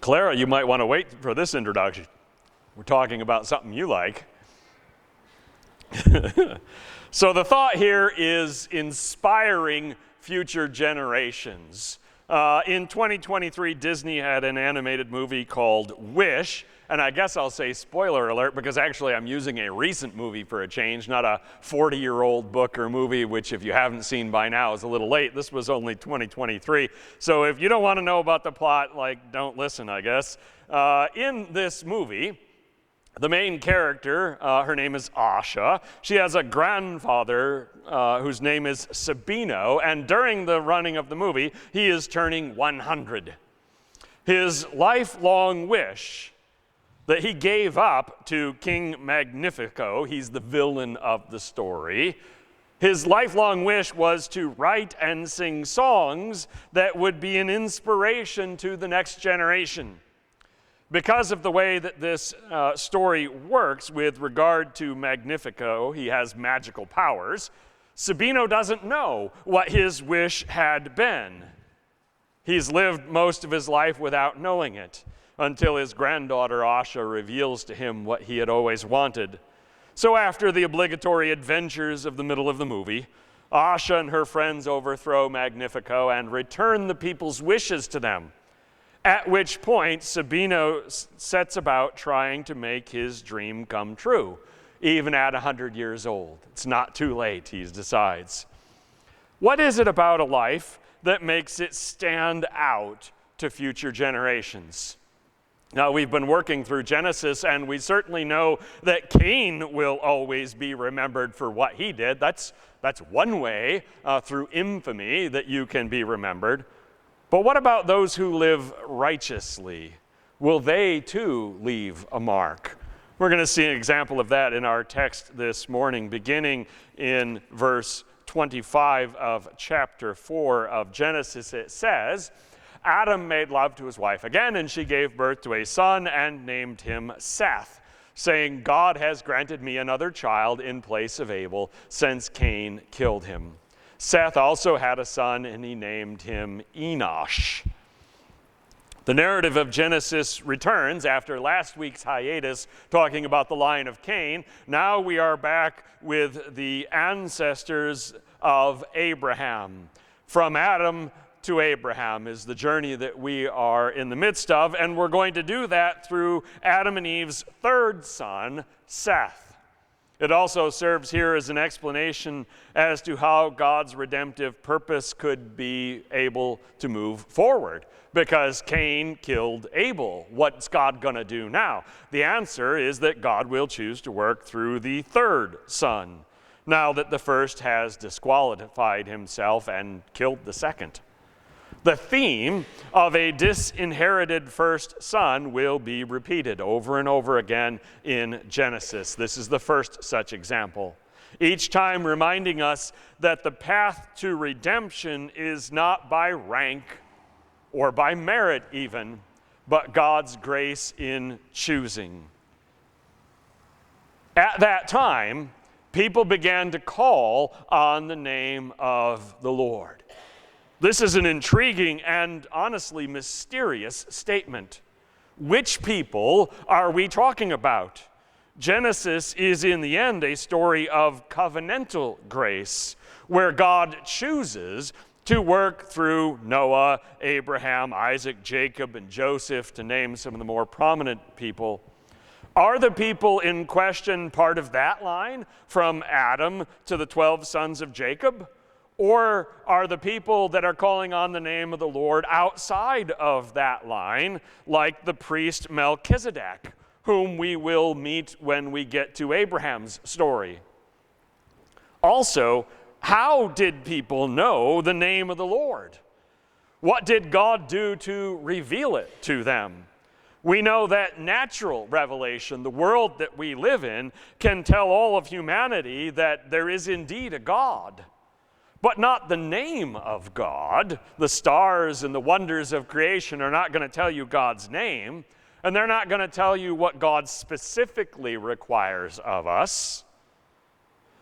Clara, you might want to wait for this introduction. We're talking about something you like. So the thought here is inspiring future generations. In 2023, Disney had an animated movie called Wish, and I guess I'll say spoiler alert because actually I'm using a recent movie for a change, not a 40-year-old book or movie, which if you haven't seen by now is a little late. This was only 2023. So if you don't want to know about the plot, don't listen, I guess. In this movie, the main character, her name is Asha. She has a grandfather whose name is Sabino, and during the running of the movie, he is turning 100. His lifelong wish that he gave up to King Magnifico, he's the villain of the story, his lifelong wish was to write and sing songs that would be an inspiration to the next generation. Because of the way that this story works with regard to Magnifico, he has magical powers, Sabino doesn't know what his wish had been. He's lived most of his life without knowing it until his granddaughter Asha reveals to him what he had always wanted. So after the obligatory adventures of the middle of the movie, Asha and her friends overthrow Magnifico and return the people's wishes to them. At which point, Sabino sets about trying to make his dream come true, even at 100 years old. It's not too late, he decides. What is it about a life that makes it stand out to future generations? Now, we've been working through Genesis, and we certainly know that Cain will always be remembered for what he did. That's one way through infamy that you can be remembered. But what about those who live righteously? Will they too leave a mark? We're going to see an example of that in our text this morning, beginning in verse 25 of chapter 4 of Genesis. It says, Adam made love to his wife again, and she gave birth to a son and named him Seth, saying, God has granted me another child in place of Abel, since Cain killed him. Seth also had a son, and he named him Enoch. The narrative of Genesis returns after last week's hiatus talking about the line of Cain. Now we are back with the ancestors of Abraham. From Adam to Abraham is the journey that we are in the midst of, and we're going to do that through Adam and Eve's third son, Seth. It also serves here as an explanation as to how God's redemptive purpose could be able to move forward. Because Cain killed Abel, what's God going to do now? The answer is that God will choose to work through the third son, now that the first has disqualified himself and killed the second. The theme of a disinherited first son will be repeated over and over again in Genesis. This is the first such example. Each time reminding us that the path to redemption is not by rank or by merit even, but God's grace in choosing. At that time, people began to call on the name of the Lord. This is an intriguing and honestly mysterious statement. Which people are we talking about? Genesis is in the end a story of covenantal grace, where God chooses to work through Noah, Abraham, Isaac, Jacob, and Joseph, to name some of the more prominent people. Are the people in question part of that line, from Adam to the 12 sons of Jacob? Or are the people that are calling on the name of the Lord outside of that line, like the priest Melchizedek, whom we will meet when we get to Abraham's story? Also, how did people know the name of the Lord? What did God do to reveal it to them? We know that natural revelation, the world that we live in, can tell all of humanity that there is indeed a God, but not the name of God. The stars and the wonders of creation are not going to tell you God's name, and they're not going to tell you what God specifically requires of us.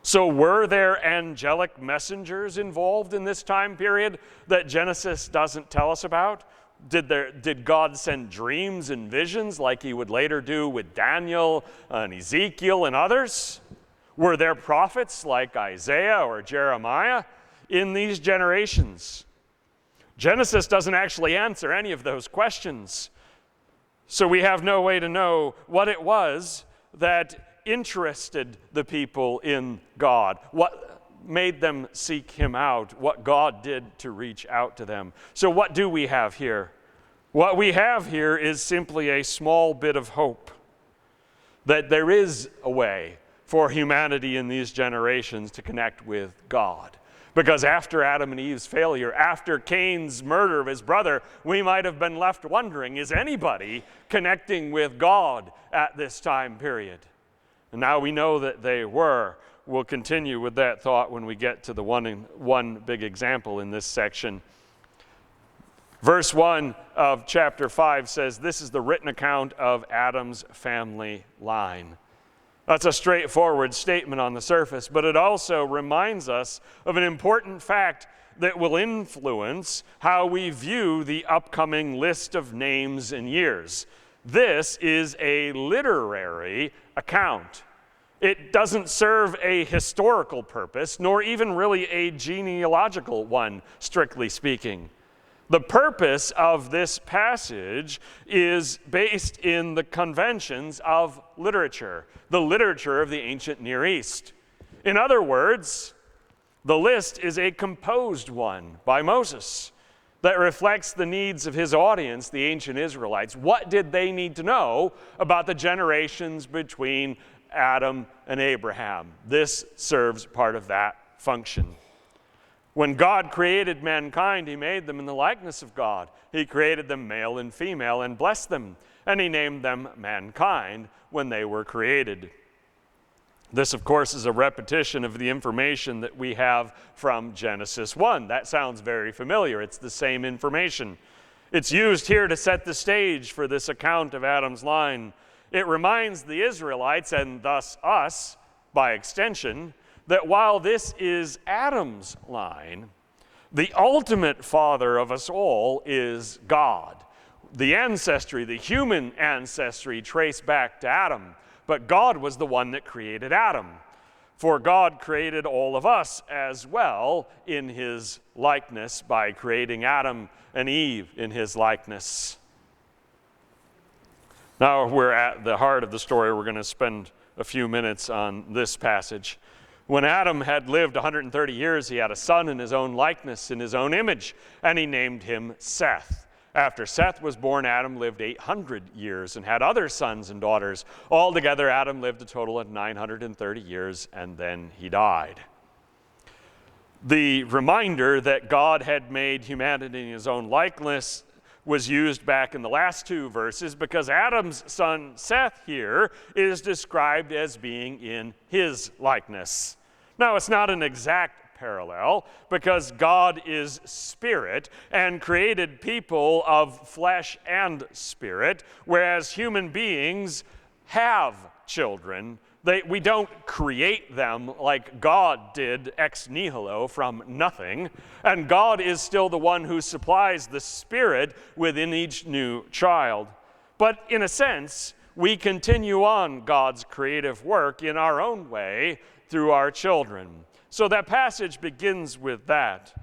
So were there angelic messengers involved in this time period that Genesis doesn't tell us about? Did God send dreams and visions like he would later do with Daniel and Ezekiel and others? Were there prophets like Isaiah or Jeremiah in these generations? Genesis doesn't actually answer any of those questions. So we have no way to know what it was that interested the people in God, what made them seek him out, what God did to reach out to them. So what do we have here? What we have here is simply a small bit of hope that there is a way for humanity in these generations to connect with God. Because after Adam and Eve's failure, after Cain's murder of his brother, we might have been left wondering, is anybody connecting with God at this time period? And now we know that they were. We'll continue with that thought when we get to the one big example in this section. Verse 1 of chapter 5 says, this is the written account of Adam's family line. That's a straightforward statement on the surface, but it also reminds us of an important fact that will influence how we view the upcoming list of names and years. This is a literary account. It doesn't serve a historical purpose, nor even really a genealogical one, strictly speaking. The purpose of this passage is based in the conventions of literature, the literature of the ancient Near East. In other words, the list is a composed one by Moses that reflects the needs of his audience, the ancient Israelites. What did they need to know about the generations between Adam and Abraham? This serves part of that function. When God created mankind, he made them in the likeness of God. He created them male and female and blessed them, and he named them mankind when they were created. This, of course, is a repetition of the information that we have from Genesis 1. That sounds very familiar. It's the same information. It's used here to set the stage for this account of Adam's line. It reminds the Israelites, and thus us, by extension, that while this is Adam's line, the ultimate father of us all is God. The ancestry, the human ancestry, traced back to Adam, but God was the one that created Adam. For God created all of us as well in his likeness by creating Adam and Eve in his likeness. Now we're at the heart of the story. We're going to spend a few minutes on this passage. When Adam had lived 130 years, he had a son in his own likeness, in his own image, and he named him Seth. After Seth was born, Adam lived 800 years and had other sons and daughters. Altogether, Adam lived a total of 930 years, and then he died. The reminder that God had made humanity in his own likeness was used back in the last two verses because Adam's son Seth here is described as being in his likeness. Now, it's not an exact parallel because God is spirit and created people of flesh and spirit, whereas human beings have children. We don't create them like God did ex nihilo from nothing, and God is still the one who supplies the spirit within each new child. But in a sense, we continue on God's creative work in our own way through our children. So that passage begins with that.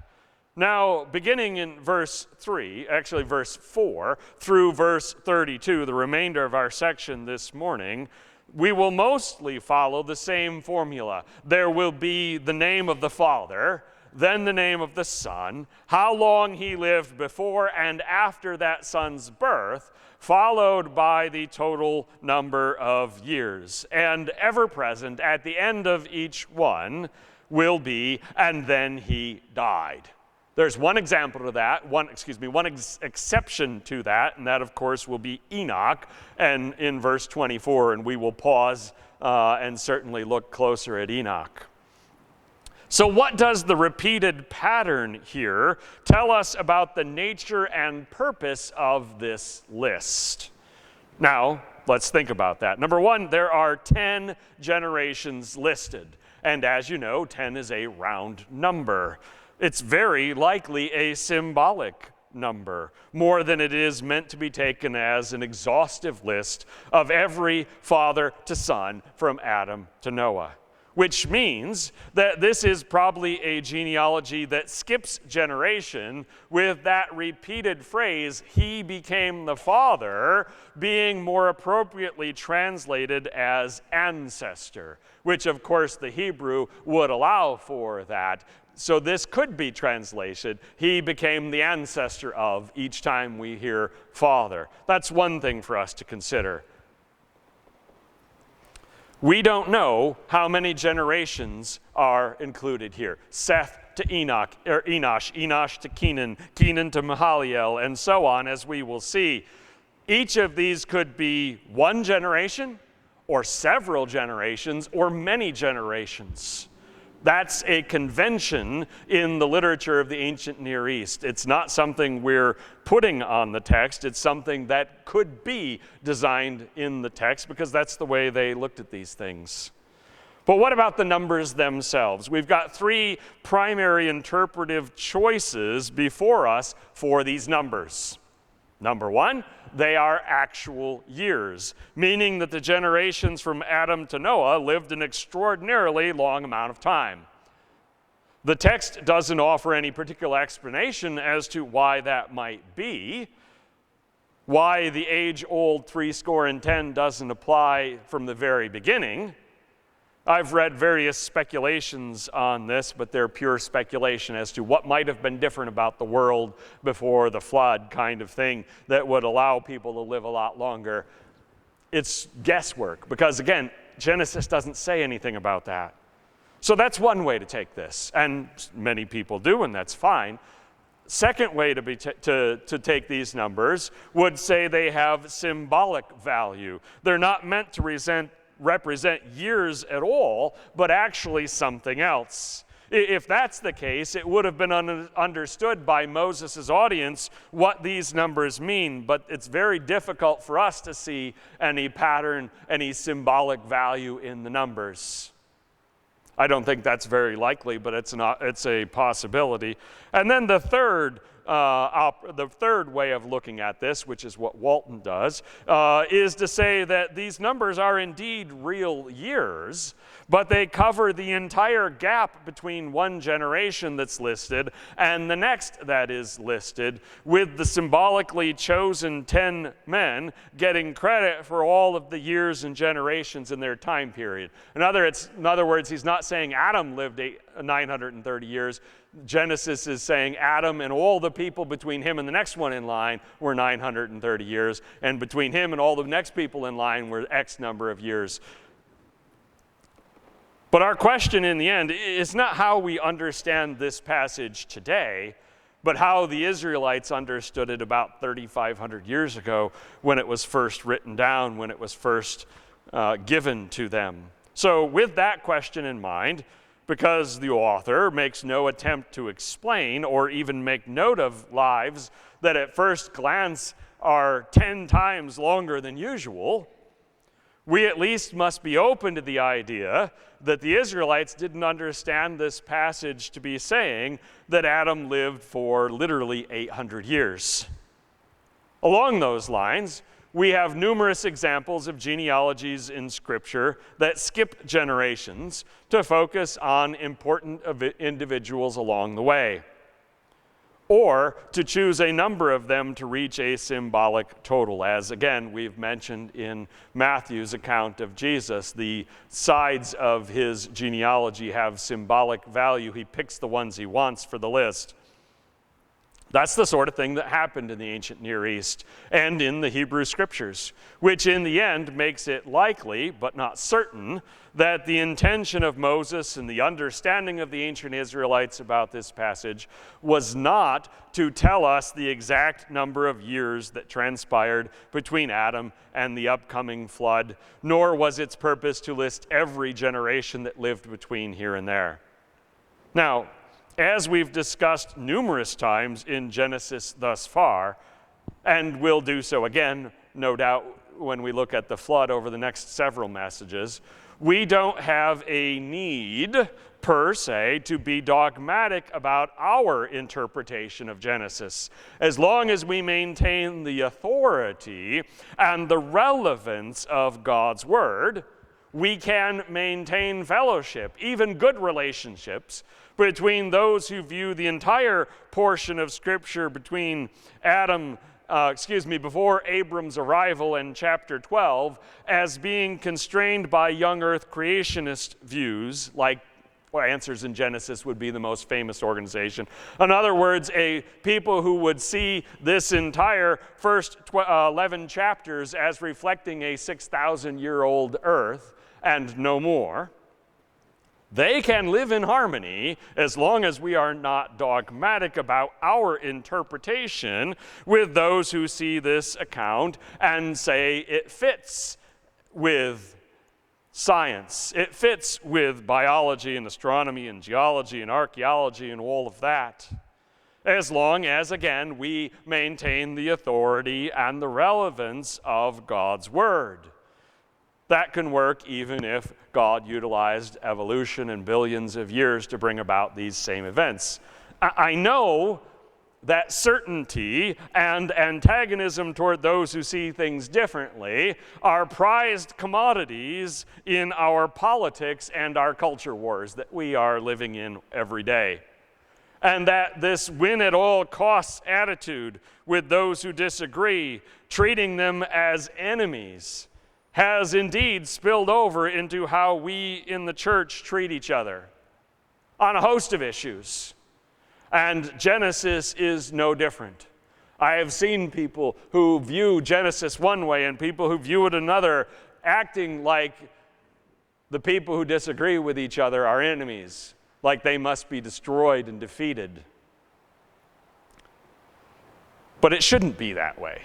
Now, beginning in verse 4, through verse 32, the remainder of our section this morning, we will mostly follow the same formula. There will be the name of the Father, then the name of the Son, how long he lived before and after that Son's birth, followed by the total number of years. And ever present at the end of each one will be, and then he died. There's one example to that, one exception to that, and that, of course, will be Enoch, and in verse 24, and we will pause and certainly look closer at Enoch. So what does the repeated pattern here tell us about the nature and purpose of this list? Now, let's think about that. Number one, there are 10 generations listed, and as you know, 10 is a round number. It's very likely a symbolic number, more than it is meant to be taken as an exhaustive list of every father to son from Adam to Noah. Which means that this is probably a genealogy that skips generation, with that repeated phrase, he became the father, being more appropriately translated as ancestor, which of course the Hebrew would allow for that. So this could be translated, he became the ancestor of, each time we hear father. That's one thing for us to consider. We don't know how many generations are included here. Seth to Enoch, or Enosh, Enosh to Kenan, Kenan to Mahalalel, and so on, as we will see. Each of these could be one generation, or several generations, or many generations. That's a convention in the literature of the ancient Near East. It's not something we're putting on the text. It's something that could be designed in the text, because that's the way they looked at these things. But what about the numbers themselves? We've got three primary interpretive choices before us for these numbers. Number one, they are actual years, meaning that the generations from Adam to Noah lived an extraordinarily long amount of time. The text doesn't offer any particular explanation as to why that might be, why the age-old 70 doesn't apply from the very beginning. I've read various speculations on this, but they're pure speculation as to what might have been different about the world before the flood, kind of thing, that would allow people to live a lot longer. It's guesswork, because again, Genesis doesn't say anything about that. So that's one way to take this, and many people do, and that's fine. Second way to take these numbers would say they have symbolic value. They're not meant to represent years at all, but actually something else. If that's the case, it would have been understood by Moses' audience what these numbers mean, but it's very difficult for us to see any pattern, any symbolic value in the numbers. I don't think that's very likely, but it's a possibility. And then the third way of looking at this, which is what Walton does, is to say that these numbers are indeed real years, but they cover the entire gap between one generation that's listed and the next that is listed, with the symbolically chosen 10 men getting credit for all of the years and generations in their time period. In other words, he's not saying Adam lived 930 years. Genesis is saying Adam and all the people between him and the next one in line were 930 years, and between him and all the next people in line were X number of years. But our question in the end is not how we understand this passage today, but how the Israelites understood it about 3,500 years ago when it was first written down, when it was first given to them. So with that question in mind, because the author makes no attempt to explain or even make note of lives that at first glance are 10 times longer than usual, we at least must be open to the idea that the Israelites didn't understand this passage to be saying that Adam lived for literally 800 years. Along those lines, we have numerous examples of genealogies in Scripture that skip generations to focus on important individuals along the way, or to choose a number of them to reach a symbolic total, as again we've mentioned in Matthew's account of Jesus. The sides of his genealogy have symbolic value. He picks the ones he wants for the list. That's the sort of thing that happened in the ancient Near East and in the Hebrew Scriptures, which in the end makes it likely, but not certain, that the intention of Moses and the understanding of the ancient Israelites about this passage was not to tell us the exact number of years that transpired between Adam and the upcoming flood, nor was its purpose to list every generation that lived between here and there. Now, as we've discussed numerous times in Genesis thus far, and will do so again, no doubt, when we look at the flood over the next several messages, we don't have a need per se, to be dogmatic about our interpretation of Genesis. As long as we maintain the authority and the relevance of God's Word, we can maintain fellowship, even good relationships, between those who view the entire portion of Scripture between before Abram's arrival in chapter 12 as being constrained by young earth creationist views, like Answers in Genesis would be the most famous organization. In other words, people who would see this entire first 11 chapters as reflecting a 6,000-year-old earth and no more. They can live in harmony as long as we are not dogmatic about our interpretation with those who see this account and say it fits with science. It fits with biology and astronomy and geology and archaeology and all of that. As long as, again, we maintain the authority and the relevance of God's Word. That can work even if God utilized evolution and billions of years to bring about these same events. I know that certainty and antagonism toward those who see things differently are prized commodities in our politics and our culture wars that we are living in every day. And that this win-at-all-costs attitude with those who disagree, treating them as enemies, has indeed spilled over into how we in the church treat each other on a host of issues. And Genesis is no different. I have seen people who view Genesis one way and people who view it another, acting like the people who disagree with each other are enemies, like they must be destroyed and defeated. But it shouldn't be that way.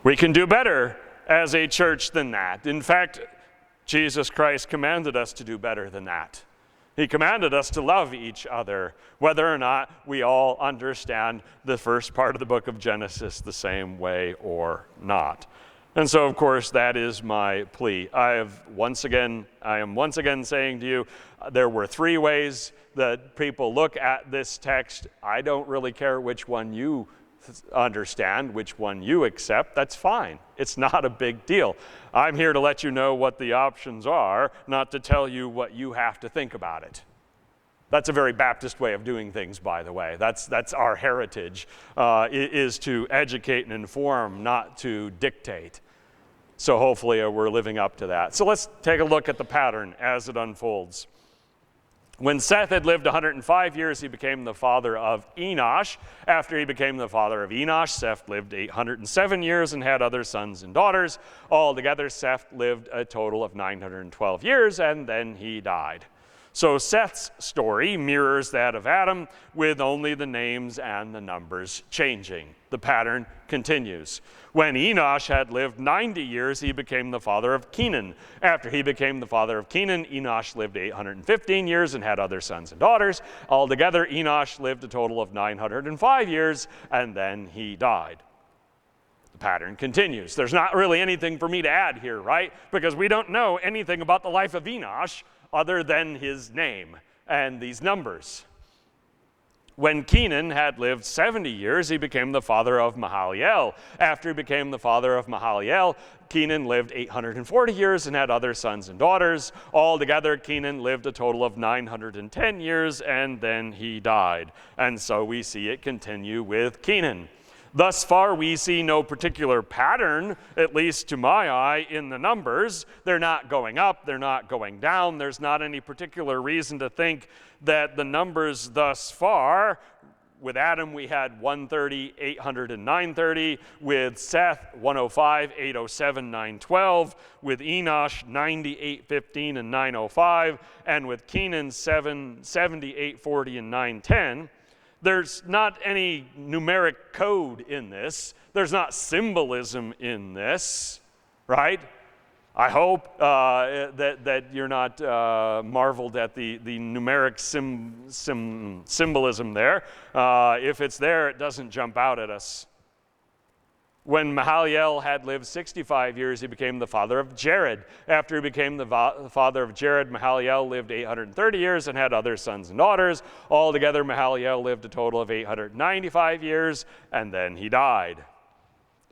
We can do better as a church than that. In fact, Jesus Christ commanded us to do better than that. He commanded us to love each other, whether or not we all understand the first part of the book of Genesis the same way or not. And so, of course, that is my plea. I am once again saying to you, there were three ways that people look at this text. I don't really care which one you understand, which one you accept. That's fine. It's not a big deal. I'm here to let you know what the options are, not to tell you what you have to think about it. That's a very Baptist way of doing things, by the way. That's our heritage, is to educate and inform, not to dictate. So hopefully we're living up to that. So let's take a look at the pattern as it unfolds. When Seth had lived 105 years, he became the father of Enoch. After he became the father of Enoch, Seth lived 807 years and had other sons and daughters. Altogether, Seth lived a total of 912 years, and then he died. So Seth's story mirrors that of Adam, with only the names and the numbers changing. The pattern continues. When Enoch had lived 90 years, he became the father of Kenan. After he became the father of Kenan, Enoch lived 815 years and had other sons and daughters. Altogether, Enoch lived a total of 905 years, and then he died. The pattern continues. There's not really anything for me to add here, right? Because we don't know anything about the life of Enoch other than his name and these numbers. When Kenan had lived 70 years, he became the father of Mahalalel. After he became the father of Mahalalel, Kenan lived 840 years and had other sons and daughters. Altogether, Kenan lived a total of 910 years, and then he died. And so we see it continue with Kenan. Thus far, we see no particular pattern, at least to my eye, in the numbers. They're not going up, they're not going down. There's not any particular reason to think that the numbers thus far, with Adam we had 130, 800, and 930. With Seth, 105, 807, 912. With Enoch, 90, 815, and 905. And with Kenan, 770, 840, and 910. There's not any numeric code in this. There's not symbolism in this, right? I hope that you're not marveled at the numeric symbolism there. If it's there, it doesn't jump out at us. When Mahalalel had lived 65 years, he became the father of Jared. After he became the father of Jared, Mahalalel lived 830 years and had other sons and daughters. Altogether, Mahalalel lived a total of 895 years, and then he died.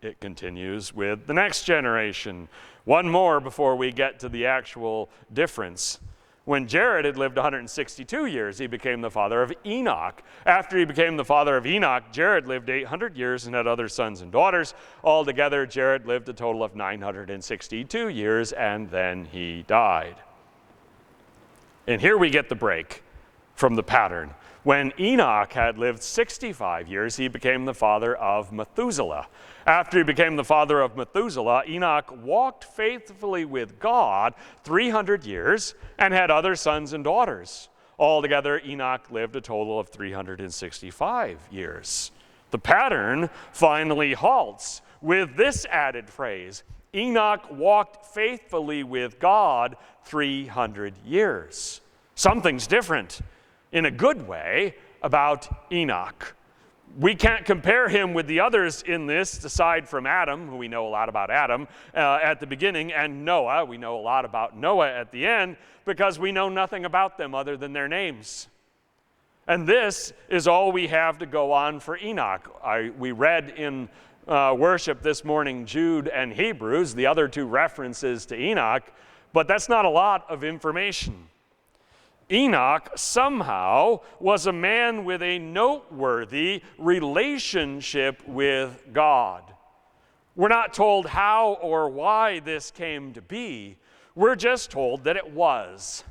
It continues with the next generation. One more before we get to the actual difference. When Jared had lived 162 years, he became the father of Enoch. After he became the father of Enoch, Jared lived 800 years and had other sons and daughters. Altogether, Jared lived a total of 962 years, and then he died. And here we get the break from the pattern. When Enoch had lived 65 years, he became the father of Methuselah. After he became the father of Methuselah, Enoch walked faithfully with God 300 years and had other sons and daughters. Altogether, Enoch lived a total of 365 years. The pattern finally halts with this added phrase: Enoch walked faithfully with God 300 years. Something's different, in a good way, about Enoch. We can't compare him with the others in this, aside from Adam, who we know a lot about Adam at the beginning, and Noah. We know a lot about Noah at the end, because we know nothing about them other than their names. And this is all we have to go on for Enoch. We read in worship this morning Jude and Hebrews, the other two references to Enoch, but that's not a lot of information. Enoch somehow was a man with a noteworthy relationship with God. We're not told how or why this came to be. We're just told that it was.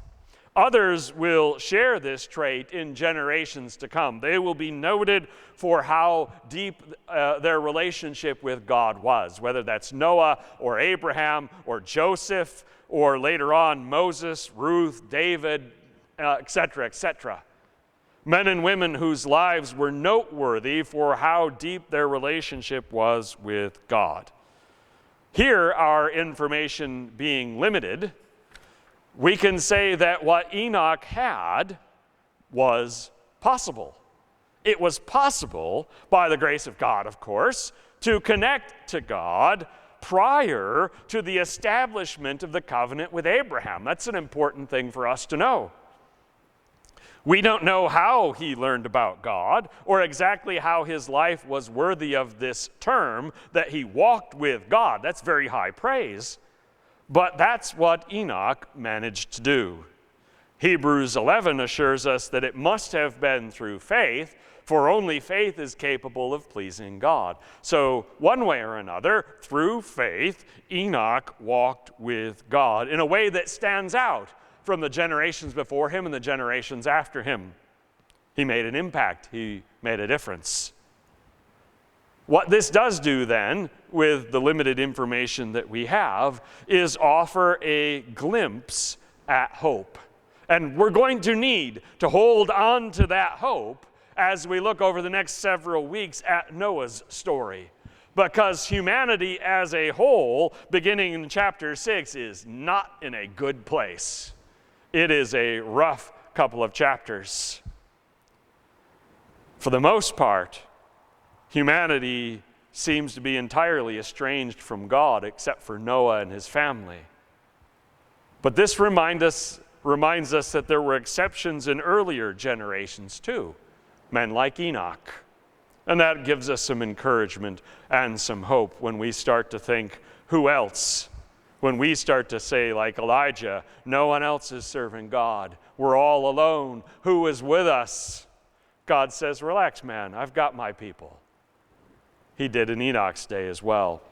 Others will share this trait in generations to come. They will be noted for how deep their relationship with God was, whether that's Noah or Abraham or Joseph or later on Moses, Ruth, David, etc., etc. Men and women whose lives were noteworthy for how deep their relationship was with God. Here, our information being limited, we can say that what Enoch had was possible. It was possible, by the grace of God, of course, to connect to God prior to the establishment of the covenant with Abraham. That's an important thing for us to know. We don't know how he learned about God or exactly how his life was worthy of this term that he walked with God. That's very high praise. But that's what Enoch managed to do. Hebrews 11 assures us that it must have been through faith, for only faith is capable of pleasing God. So one way or another, through faith, Enoch walked with God in a way that stands out from the generations before him and the generations after him. He made an impact. He made a difference. What this does do then, with the limited information that we have, is offer a glimpse at hope. And we're going to need to hold on to that hope as we look over the next several weeks at Noah's story. Because humanity as a whole, beginning in chapter 6, is not in a good place. It is a rough couple of chapters. For the most part, humanity seems to be entirely estranged from God, except for Noah and his family. But this reminds us that there were exceptions in earlier generations too, men like Enoch. And that gives us some encouragement and some hope when we start to think, who else? When we start to say, like Elijah, no one else is serving God. We're all alone. Who is with us? God says, relax, man. I've got my people. He did in Enoch's day as well.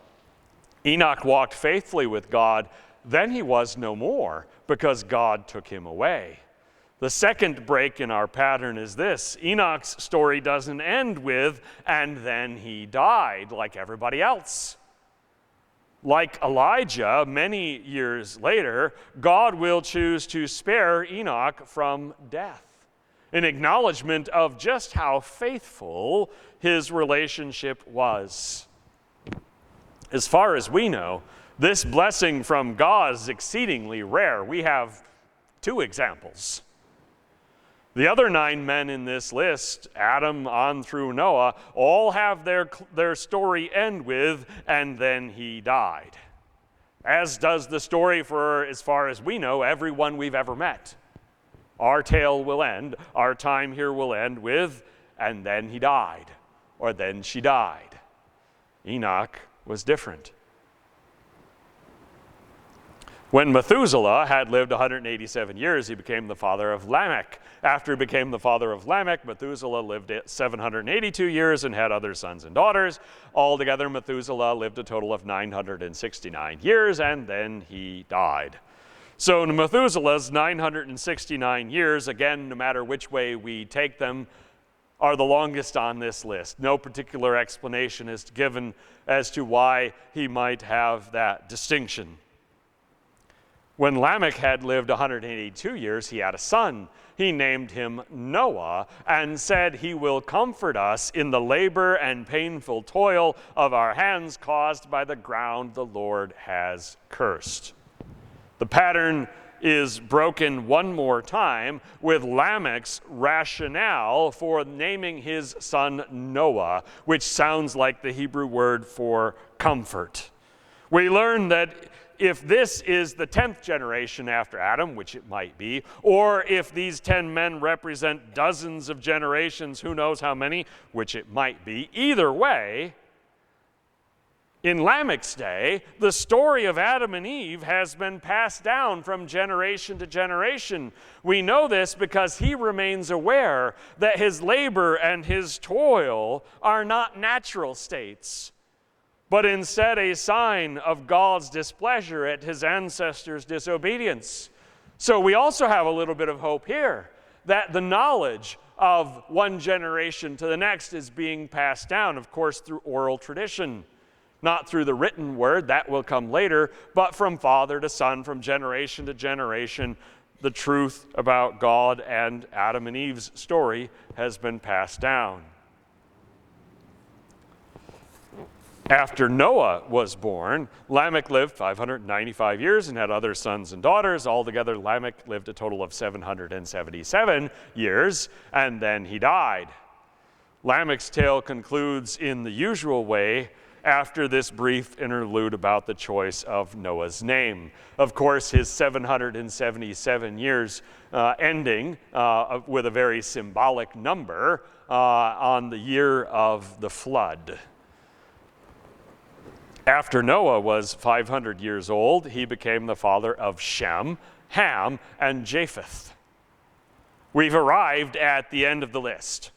Enoch walked faithfully with God. Then he was no more because God took him away. The second break in our pattern is this. Enoch's story doesn't end with, and then he died like everybody else. Like Elijah, many years later, God will choose to spare Enoch from death, in acknowledgement of just how faithful his relationship was. As far as we know, this blessing from God is exceedingly rare. We have two examples. The other 9 men in this list, Adam on through Noah, all have their story end with, and then he died. As does the story for, as far as we know, everyone we've ever met. Our tale will end, our time here will end with, and then he died, or then she died. Enoch was different. When Methuselah had lived 187 years, he became the father of Lamech. After he became the father of Lamech, Methuselah lived 782 years and had other sons and daughters. Altogether, Methuselah lived a total of 969 years, and then he died. So Methuselah's 969 years, again, no matter which way we take them, are the longest on this list. No particular explanation is given as to why he might have that distinction. When Lamech had lived 182 years, he had a son. He named him Noah and said, "He will comfort us in the labor and painful toil of our hands caused by the ground the Lord has cursed." The pattern is broken one more time with Lamech's rationale for naming his son Noah, which sounds like the Hebrew word for comfort. We learn that if this is the 10th generation after Adam, which it might be, or if these 10 men represent dozens of generations, who knows how many, which it might be, either way, in Lamech's day, the story of Adam and Eve has been passed down from generation to generation. We know this because he remains aware that his labor and his toil are not natural states, but instead a sign of God's displeasure at his ancestors' disobedience. So we also have a little bit of hope here that the knowledge of one generation to the next is being passed down, of course, through oral tradition. Not through the written word, that will come later, but from father to son, from generation to generation, the truth about God and Adam and Eve's story has been passed down. After Noah was born, Lamech lived 595 years and had other sons and daughters. Altogether, Lamech lived a total of 777 years, and then he died. Lamech's tale concludes in the usual way after this brief interlude about the choice of Noah's name. Of course, his 777 years ending with a very symbolic number on the year of the flood. After Noah was 500 years old, he became the father of Shem, Ham, and Japheth. We've arrived at the end of the list.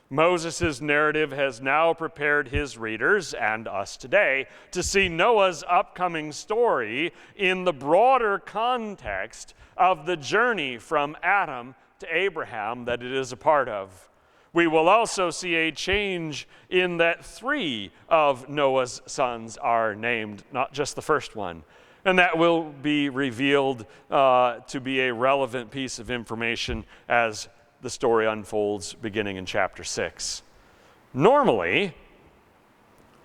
Moses' narrative has now prepared his readers, and us today, to see Noah's upcoming story in the broader context of the journey from Adam to Abraham that it is a part of. We will also see a change in that 3 of Noah's sons are named, not just the first one. And that will be revealed to be a relevant piece of information as the story unfolds beginning in chapter 6. Normally,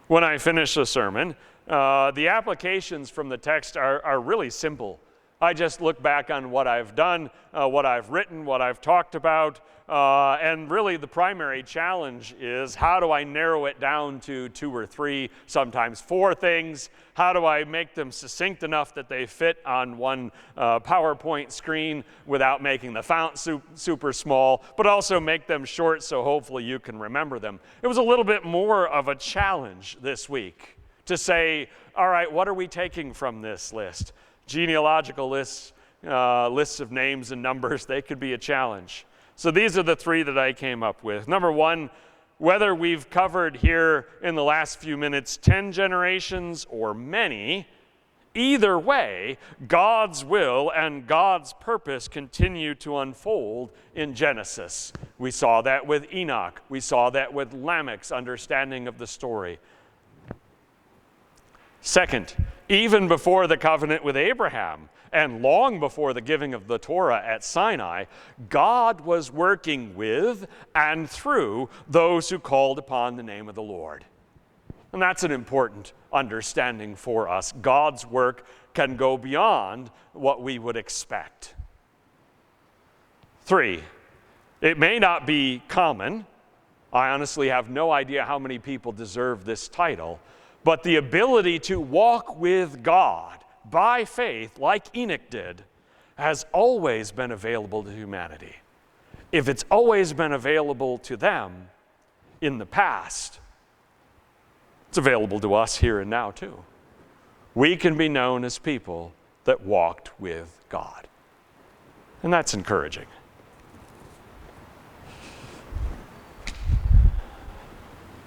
when I finish a sermon, the applications from the text are really simple. I just look back on what I've done, what I've written, what I've talked about, and really the primary challenge is how do I narrow it down to 2 or 3, sometimes 4 things? How do I make them succinct enough that they fit on one PowerPoint screen without making the font super small, but also make them short so hopefully you can remember them? It was a little bit more of a challenge this week to say, all right, what are we taking from this list? Genealogical lists, lists of names and numbers, they could be a challenge. So these are the 3 that I came up with. Number 1, whether we've covered here in the last few minutes 10 generations or many, either way, God's will and God's purpose continue to unfold in Genesis. We saw that with Enoch. We saw that with Lamech's understanding of the story. Second, even before the covenant with Abraham and long before the giving of the Torah at Sinai, God was working with and through those who called upon the name of the Lord. And that's an important understanding for us. God's work can go beyond what we would expect. 3, It may not be common. I honestly have no idea how many people deserve this title, but the ability to walk with God by faith, like Enoch did, has always been available to humanity. If it's always been available to them in the past, it's available to us here and now too. We can be known as people that walked with God. And that's encouraging.